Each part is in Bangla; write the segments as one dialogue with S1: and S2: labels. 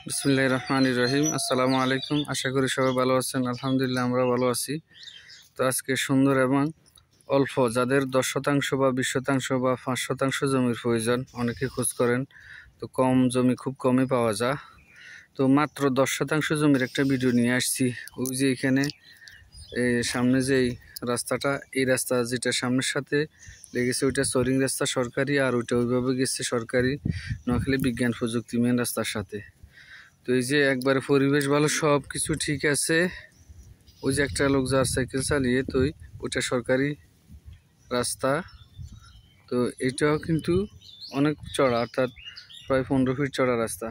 S1: বিসমিল্লাহির রহমানির রহিম। আসসালামু আলাইকুম। আশা করি সবাই ভালো আছেন। আলহামদুলিল্লাহ আমরা ভালো আছি। তো আজকে সুন্দর এবং অল্প, যাদের 10% বা 20% বা 5% জমির প্রয়োজন, অনেকে খোঁজ করেন, তো কম জমি খুব কমই পাওয়া যায়। তো মাত্র 10% জমির একটা ভিডিও নিয়ে আসছি। ওই যে এখানে সামনে যেই রাস্তাটা, এই রাস্তা যেটা সামনের সাথে লেগেছে ওইটা সোরিং রাস্তা সরকারি, আর ওইটা ওইভাবে গেছে সরকারি নোয়াখালী বিজ্ঞান প্রযুক্তি মেন রাস্তার সাথে। তো এই যে একবারে পরিবেশ ভালো, সব কিছু ঠিক আছে। ওই যে একটা লোক যার সাইকেল চালিয়ে, তো ওইটা সরকারি রাস্তা। তো এটাও কিন্তু অনেক চড়া, অর্থাৎ প্রায় 15 ফিট চড়া রাস্তা।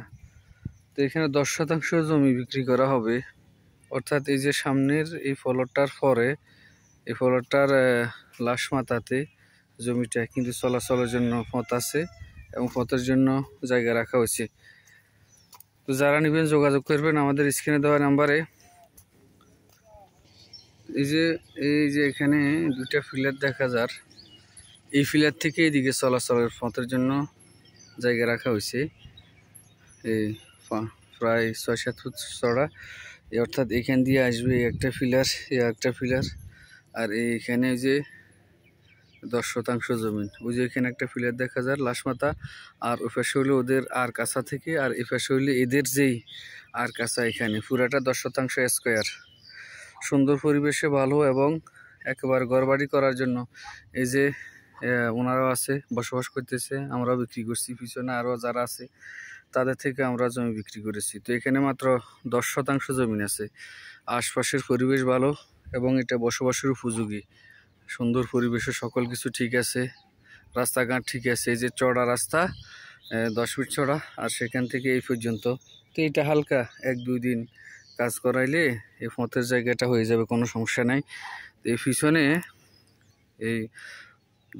S1: তো এখানে 10% জমি বিক্রি করা হবে। অর্থাৎ এই যে সামনের এই ফলকটার পরে, এই ফলকটার লাশ মাথাতে জমিটা কিন্তু চলাচলের জন্য পথ আছে এবং পথের জন্য জায়গা রাখা হয়েছে। তো যারা নেবেন যোগাযোগ করবেন আমাদের স্ক্রিনে দেওয়া নাম্বারে। এই যে এখানে দুইটা ফিলার দেখা যার, এই ফিলার থেকে এদিকে চলাচলের পথের জন্য জায়গা রাখা হয়েছে। এই প্রায় 6-7 ফুট চড়া, অর্থাৎ এখান দিয়ে আসবে একটা ফিলার, একটা ফিলার। আর এইখানে যে 10% জমিন, ওই যে এখানে একটা ফিলার দেখা যায় লাশ মাথা, আর ওই পাশে হইলে ওদের আর কাছা থেকে, আর এই পাশে হইলে এদের যেই আর কাছা। এখানে পুরাটা 10% স্কোয়ার। সুন্দর পরিবেশে ভালো এবং একেবারে ঘরবাড়ি করার জন্য এই যে ওনারাও আছে, বসবাস করতেছে, আমরাও বিক্রি করছি। পিছনে আরও যারা আছে তাদের থেকে আমরা জমি বিক্রি করেছি। তো এখানে মাত্র 10% জমিন আছে। আশপাশের পরিবেশ ভালো এবং এটা বসবাসের উপযোগী। সুন্দর পরিবেশে সকল কিছু ঠিক আছে, রাস্তাঘাট ঠিক আছে। এই যে চড়া রাস্তা, 10 ফিট চড়া, আর সেখান থেকে এই পর্যন্ত। তো এটা হালকা 1-2 দিন কাজ করাইলে এই পথের জায়গাটা হয়ে যাবে, কোনো সমস্যা নাই। তো এই পিছনে এই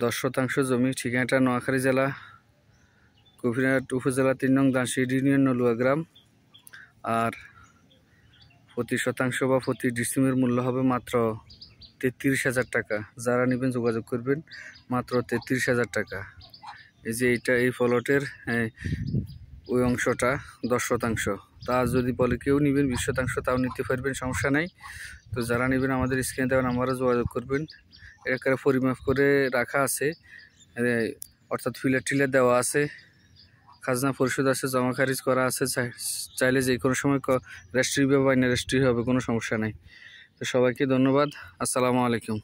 S1: 10% জমি, ঠিকানাটা নোয়াখালী জেলা কবিরহাট উপজেলা 3 নং দানশির ইউনিয়ন নলুয়া গ্রাম। আর প্রতি শতাংশ বা প্রতি ডিসিমের মূল্য হবে মাত্র 33,000 টাকা। যারা নেবেন যোগাযোগ করবেন, মাত্র 33,000 টাকা। এই যে এই প্লটের ওই অংশটা 10%। তা যদি বলে কেউ নেবেন 20%, তাও নিতে পারবেন, সমস্যা নাই। তো যারা নেবেন আমাদের স্ক্রিনে দেওয়া নাম্বারে যোগাযোগ করবেন। একেবারে পরিমাপ করে রাখা আছে, অর্থাৎ ফিলার টিলার দেওয়া আছে, খাজনা পরিশোধ আছে, জমা খারিজ করা আছে। চাইলে যে কোনো সময় রেজিস্ট্রি বা বাইনা রেজিস্ট্রি হবে, কোনো সমস্যা নাই। তো সবাইকে ধন্যবাদ। আসসালামু আলাইকুম।